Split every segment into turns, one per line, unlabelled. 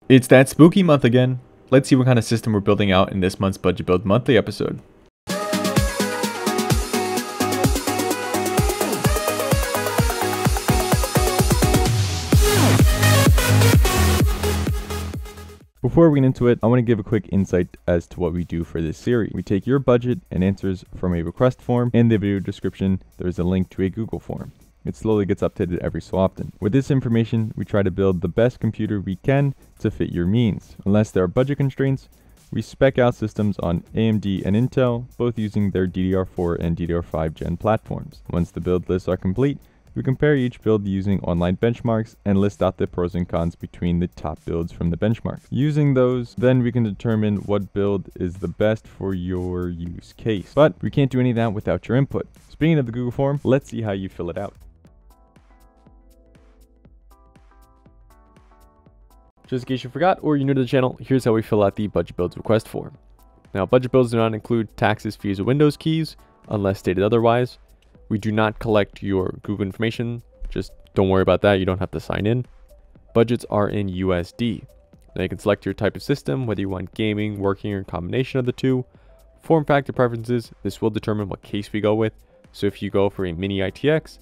It's that spooky month again. Let's see what kind of system we're building out in this month's Budget Build Monthly episode. Before we get into it, I want to give a quick insight as to what we do for this series. We take your budget and answers from a request form. In the video description, there is a link to a Google form. It slowly gets updated every so often. With this information, we try to build the best computer we can to fit your means. Unless there are budget constraints, we spec out systems on AMD and Intel, both using their DDR4 and DDR5 Gen platforms. Once the build lists are complete, we compare each build using online benchmarks and list out the pros and cons between the top builds from the benchmarks. Using those, then we can determine what build is the best for your use case. But we can't do any of that without your input. Speaking of the Google form, let's see how you fill it out. Just in case you forgot or you're new to the channel, here's how we fill out the budget builds request form. Now, budget builds do not include taxes, fees, or Windows keys unless stated otherwise. We do not collect your Google information. Just don't worry about that. You don't have to sign in. Budgets are in USD. Now you can select your type of system, whether you want gaming, working, or a combination of the two. Form factor preferences. This will determine what case we go with. So if you go for a Mini ITX,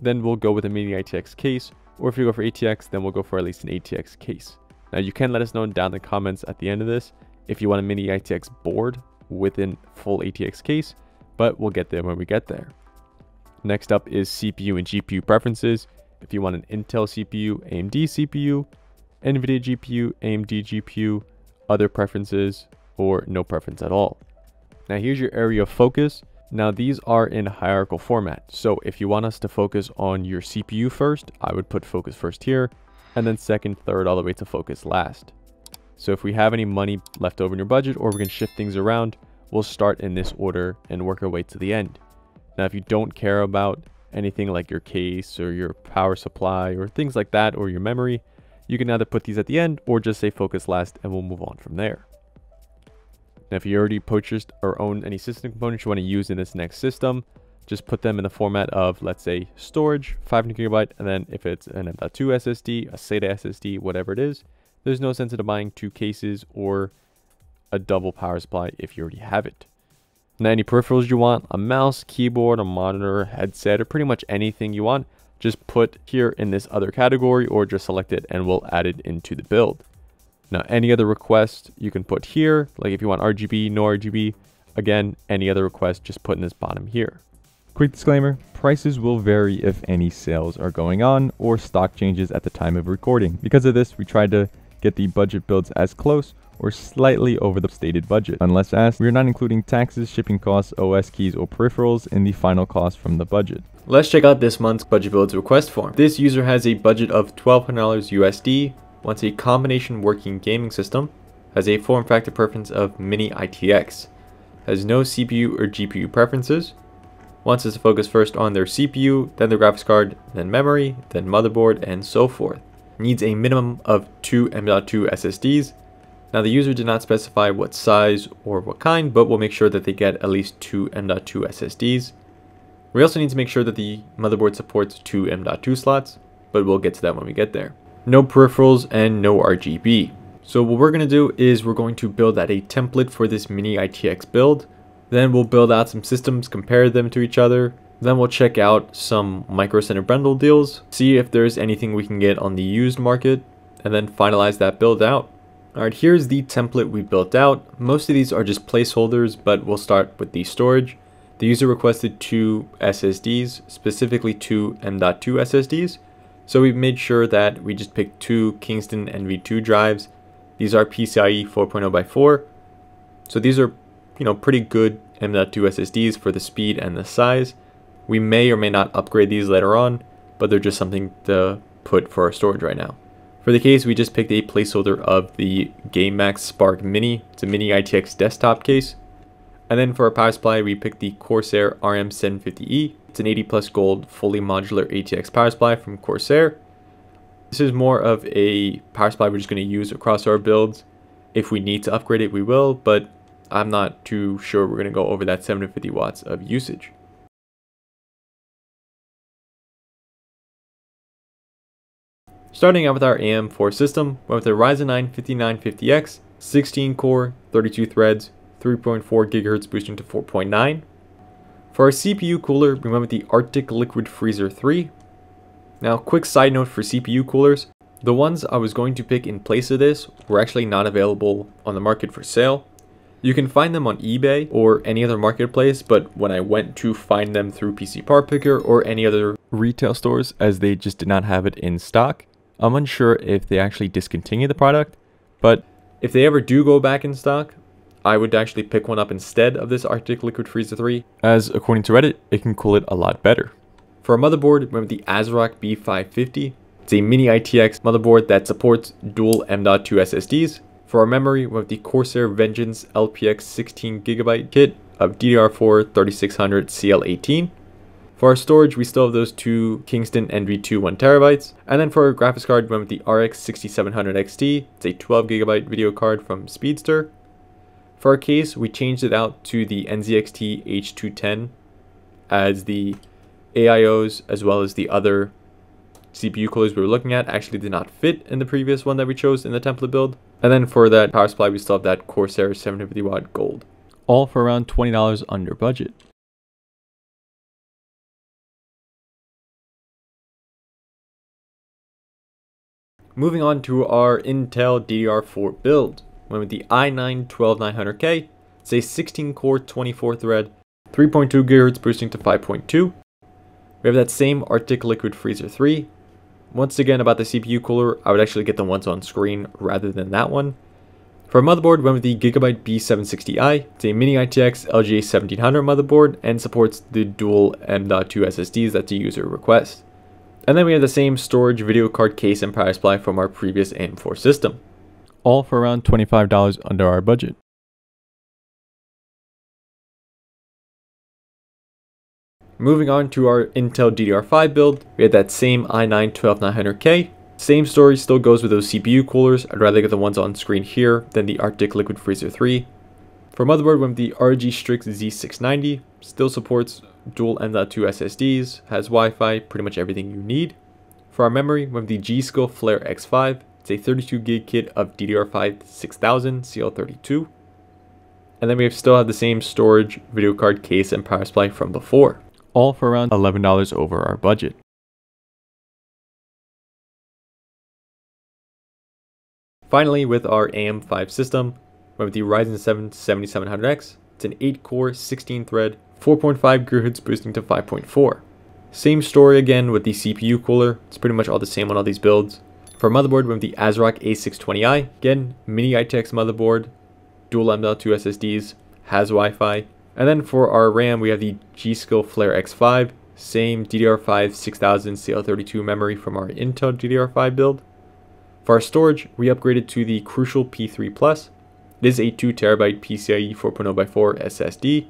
then we'll go with a Mini ITX case. Or if you go for ATX, then we'll go for at least an ATX case. Now you can let us know down in the comments at the end of this if you want a Mini ITX board within full ATX case, but we'll get there when we get there. Next up is CPU and GPU preferences. If you want an Intel CPU, AMD CPU, NVIDIA GPU, AMD GPU, other preferences, or no preference at all. Now here's your area of focus. Now these are in hierarchical format. So if you want us to focus on your CPU first, I would put focus first here, and then second, third, all the way to focus last. So if we have any money left over in your budget, or we can shift things around, we'll start in this order and work our way to the end. Now, if you don't care about anything like your case or your power supply or things like that, or your memory, you can either put these at the end or just say focus last, and we'll move on from there. Now, if you already purchased or own any system components you want to use in this next system, just put them in the format of, let's say, storage, 500 gigabyte, and then if it's an M.2 SSD, a SATA SSD, whatever it is, there's no sense in buying two cases or a double power supply if you already have it. Now, any peripherals you want, a mouse, keyboard, a monitor, headset, or pretty much anything you want, just put here in this other category or just select it and we'll add it into the build. Now, any other request you can put here, like if you want RGB, no RGB, again, any other request, just put in this bottom here. Quick disclaimer, prices will vary if any sales are going on or stock changes at the time of recording. Because of this, we tried to get the budget builds as close or slightly over the stated budget. Unless asked, we are not including taxes, shipping costs, OS keys, or peripherals in the final cost from the budget. Let's check out this month's budget builds request form. This user has a budget of $1,200 USD, wants a combination working gaming system, has a form factor preference of Mini ITX, has no CPU or GPU preferences, wants us to focus first on their CPU, then their graphics card, then memory, then motherboard, and so forth. Needs a minimum of 2 M.2 SSDs. Now the user did not specify what size or what kind, but we'll make sure that they get at least 2 M.2 SSDs. We also need to make sure that the motherboard supports 2 M.2 slots, but we'll get to that when we get there. No peripherals and no RGB. So what we're going to do is we're going to build out a template for this Mini ITX build. Then we'll build out some systems, compare them to each other. Then we'll check out some Micro Center bundle deals, see if there's anything we can get on the used market, and then finalize that build out. Alright, here's the template we built out. Most of these are just placeholders, but we'll start with the storage. The user requested 2 SSDs, specifically 2 M.2 SSDs. So we made sure that we just picked 2 Kingston NV2 drives. These are PCIe 4.0x4. So these are, pretty good M.2 SSDs for the speed and the size. We may or may not upgrade these later on, but they're just something to put for our storage right now. For the case, we just picked a placeholder of the GameMax Spark Mini. It's a Mini ITX desktop case. And then for our power supply, we picked the Corsair RM750E. It's an 80 plus gold fully modular ATX power supply from Corsair. This is more of a power supply we're just going to use across our builds. If we need to upgrade it, we will, but I'm not too sure we're going to go over that 750 watts of usage. Starting out with our AM4 system, went with a Ryzen 9 5950X, 16 core, 32 threads, 3.4 GHz boosting to 4.9. For our CPU cooler, we went with the Arctic Liquid Freezer 3. Now, quick side note for CPU coolers, the ones I was going to pick in place of this were actually not available on the market for sale. You can find them on eBay or any other marketplace, but when I went to find them through PC Part Picker or any other retail stores, as they just did not have it in stock, I'm unsure if they actually discontinued the product, but if they ever do go back in stock, I would actually pick one up instead of this Arctic Liquid Freezer 3, as according to Reddit, it can cool it a lot better. For our motherboard, we went with the ASRock B550. It's a Mini ITX motherboard that supports dual M.2 SSDs. For our memory, we went with the Corsair Vengeance LPX 16GB kit of DDR4 3600 CL18. For our storage, we still have those two Kingston NV2 1TB. And then for our graphics card, we went with the RX 6700 XT. It's a 12GB video card from Speedster. For our case, we changed it out to the NZXT H210 as the AIOs as well as the other CPU coolers we were looking at actually did not fit in the previous one that we chose in the template build. And then for that power supply, we still have that Corsair 750 watt gold. All for around $20 under budget. Moving on to our Intel DDR4 build. Went with the i9-12900K. It's a 16 core, 24 thread, 3.2 GHz boosting to 5.2. We have that same Arctic Liquid Freezer 3. Once again, about the CPU cooler, I would actually get the ones on screen rather than that one. For our motherboard, we went with the Gigabyte B760i. It's a Mini ITX LGA 1700 motherboard and supports the dual M.2 SSDs that's a user request. And then we have the same storage, video card case, and power supply from our previous AM4 system. All for around $25 under our budget. Moving on to our Intel DDR5 build, we had that same i9-12900K. Same story still goes with those CPU coolers. I'd rather get the ones on screen here than the Arctic Liquid Freezer 3. For motherboard, we have the RG Strix Z690. Still supports dual M.2 SSDs, has Wi-Fi, pretty much everything you need. For our memory, we have the G-Skill Flare X5. It's a 32GB kit of DDR5 6000 CL32. And then we still have the same storage, video card case, and power supply from before. All for around $11 over our budget. Finally, with our AM5 system, we have the Ryzen 7 7700X. It's an 8-core, 16-thread, 4.5 GHz boosting to 5.4. Same story again with the CPU cooler. It's pretty much all the same on all these builds. For motherboard, we have the ASRock A620i. Again, Mini ITX motherboard, dual M.2 SSDs, has Wi-Fi. And then for our RAM, we have the G-Skill Flare X5, same DDR5 6000 CL32 memory from our Intel DDR5 build. For our storage, we upgraded to the Crucial P3 Plus. It is a 2TB PCIe 4.0x4 SSD.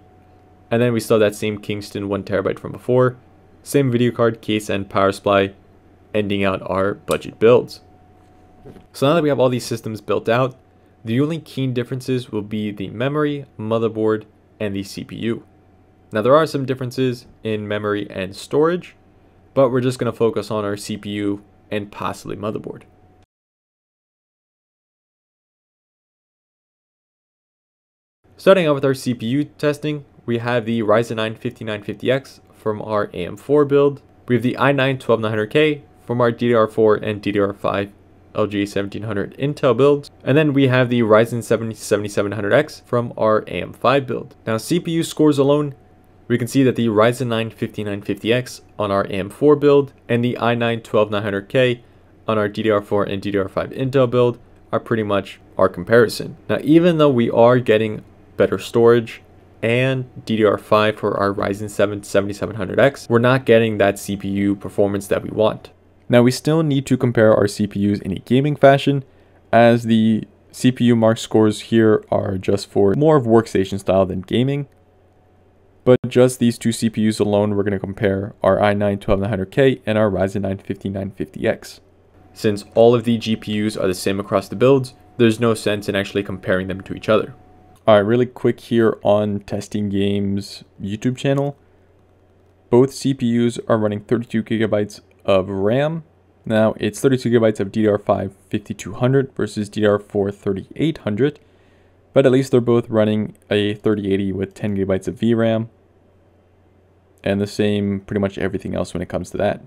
And then we still have that same Kingston 1TB from before. Same video card, case, and power supply, ending out our budget builds. So now that we have all these systems built out, the only key differences will be the memory, motherboard, and the CPU. Now there are some differences in memory and storage, but we're just going to focus on our CPU and possibly motherboard. Starting out with our CPU testing, we have the Ryzen 9 5950X from our AM4 build. We have the i9-12900K from our DDR4 and DDR5 LGA 1700 Intel builds. And then we have the Ryzen 7 7700X from our AM5 build. Now CPU scores alone, we can see that the Ryzen 9 5950X on our AM4 build and the i9-12900K on our DDR4 and DDR5 Intel build are pretty much our comparison. Now even though we are getting better storage and DDR5 for our Ryzen 7 7700X, we're not getting that CPU performance that we want. Now we still need to compare our CPUs in a gaming fashion, as the CPU mark scores here are just for more of workstation style than gaming. But just these two CPUs alone, we're going to compare our i9-12900K and our Ryzen 9 5950X. Since all of the GPUs are the same across the builds, there's no sense in actually comparing them to each other. Alright, really quick here on Testing Games YouTube channel. Both CPUs are running 32 gigabytes of RAM Now it's 32 gigabytes of DDR5 5200 versus DDR4 3800, but at least they're both running a 3080 with 10 gigabytes of VRAM and the same pretty much everything else when it comes to that.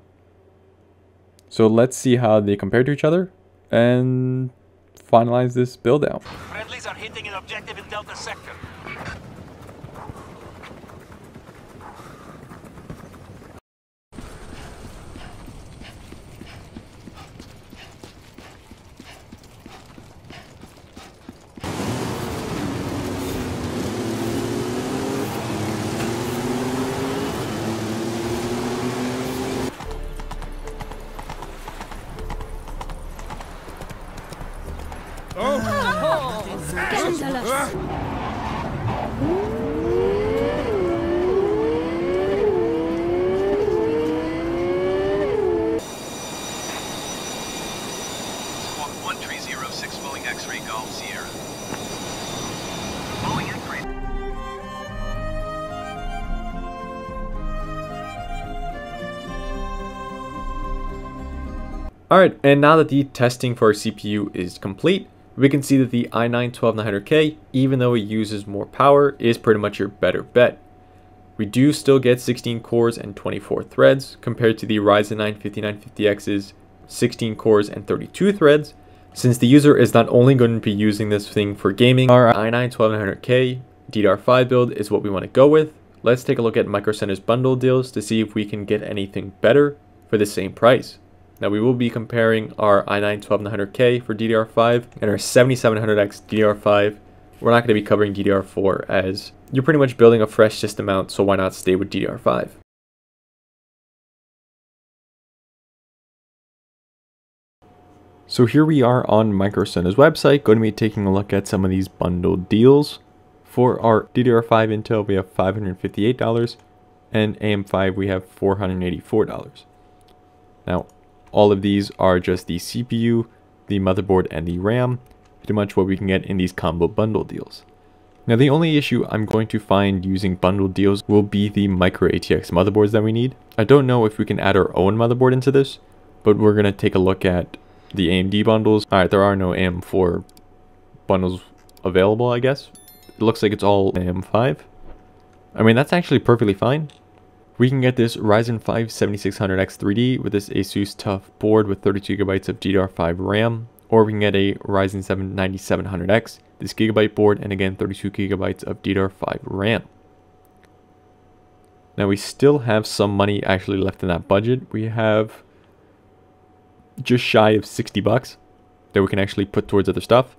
So let's see how they compare to each other and finalize this build out.
Friendlies are hitting an objective in Delta Sector.
Scandalous!
Squawk 1306 Boeing X-ray Golf Sierra. Boeing X-ray.
Alright, and now that the testing for our CPU is complete, we can see that the i9-12900K, even though it uses more power, is pretty much your better bet. We do still get 16 cores and 24 threads compared to the Ryzen 9 5950X's 16 cores and 32 threads. Since the user is not only going to be using this thing for gaming, our i9-12900K DDR5 build is what we want to go with. Let's take a look at Micro Center's bundle deals to see if we can get anything better for the same price. Now we will be comparing our i9-12900K for DDR5 and our 7700X DDR5. We're not going to be covering DDR4 as you're pretty much building a fresh system out, so why not stay with DDR5? So here we are on Micro Center's website, going to be taking a look at some of these bundled deals. For our DDR5 Intel, we have $558, and AM5 we have $484. Now, all of these are just the CPU, the motherboard, and the RAM, pretty much what we can get in these combo bundle deals. Now the only issue I'm going to find using bundle deals will be the Micro ATX motherboards that we need. I don't know if we can add our own motherboard into this, but we're going to take a look at the AMD bundles. Alright, there are no AM4 bundles available, I guess. It looks like it's all AM5. I mean, that's actually perfectly fine. We can get this Ryzen 5 7600X 3D with this Asus TUF board with 32 gigabytes of DDR5 RAM, or we can get a Ryzen 7 9700X, this gigabyte board, and again 32 gigabytes of DDR5 RAM. Now we still have some money actually left in that budget. We have just shy of 60 bucks that we can actually put towards other stuff.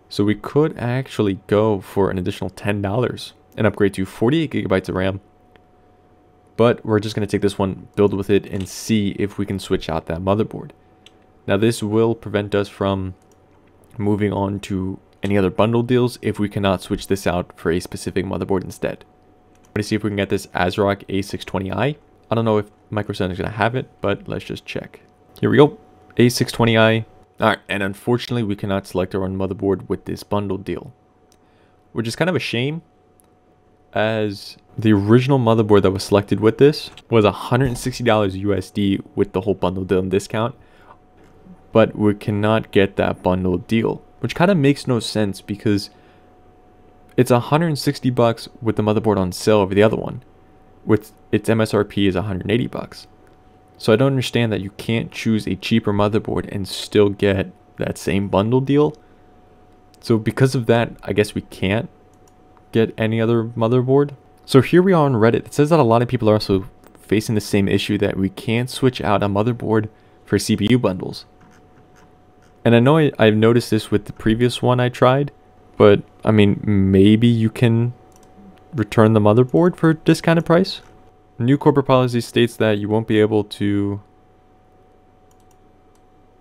So we could actually go for an additional $10 and upgrade to 48 gigabytes of RAM. But we're just going to take this one, build with it, and see if we can switch out that motherboard. Now this will prevent us from moving on to any other bundle deals if we cannot switch this out for a specific motherboard instead. I'm going to see if we can get this ASRock A620i. I don't know if Micro Center is going to have it, but let's just check. Here we go, A620i. Alright, and unfortunately we cannot select our own motherboard with this bundle deal, which is kind of a shame, as the original motherboard that was selected with this was $160 USD with the whole bundle deal and discount, but we cannot get that bundle deal, which kind of makes no sense because it's 160 bucks with the motherboard on sale over the other one, with its MSRP is 180 bucks. So I don't understand that you can't choose a cheaper motherboard and still get that same bundle deal. So because of that, I guess we can't get any other motherboard. So here we are on Reddit. It says that a lot of people are also facing the same issue, that we can't switch out a motherboard for CPU bundles. And I know I've noticed this with the previous one I tried, but I mean, maybe you can return the motherboard for a discounted price. New corporate policy states that you won't be able to.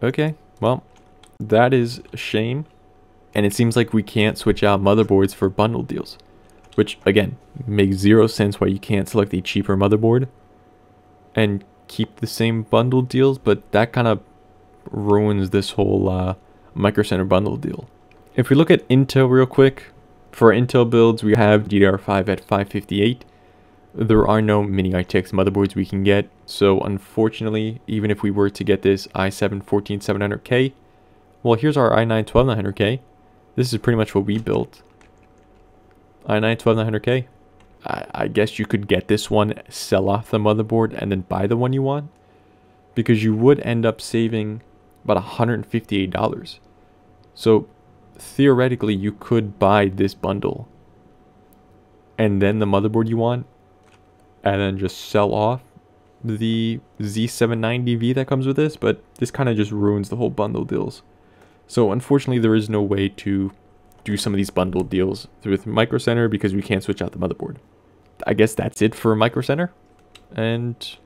Okay, well, that is a shame. And it seems like we can't switch out motherboards for bundle deals, which again makes zero sense why you can't select a cheaper motherboard and keep the same bundle deals, but that kind of ruins this whole Micro Center bundle deal. If we look at Intel real quick, for our Intel builds we have DDR5 at 558, there are no Mini ITX motherboards we can get. So unfortunately, even if we were to get this i7-14700K, well, here's our i9-12900K. This is pretty much what we built. i9-12900K. I guess you could get this one, sell off the motherboard, and then buy the one you want, because you would end up saving about $158. So theoretically, you could buy this bundle and then the motherboard you want, and then just sell off the Z790V that comes with this, but this kind of just ruins the whole bundle deals. So unfortunately, there is no way to do some of these bundle deals with Micro Center because we can't switch out the motherboard. I guess that's it for Micro Center. And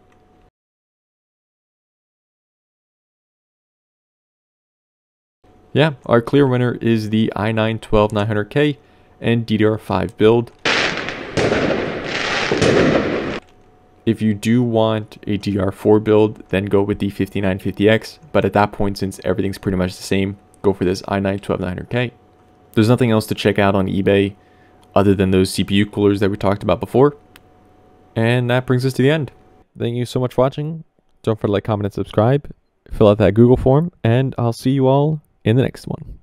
yeah, our clear winner is the i9-12900K and DDR5 build. If you do want a DDR4 build, then go with the 5950X. But at that point, since everything's pretty much the same, go for this i9-12900K. There's nothing else to check out on eBay other than those CPU coolers that we talked about before. And that brings us to the end. Thank you so much for watching. Don't forget to like, comment, and subscribe. Fill out that Google form, and I'll see you all in the next one.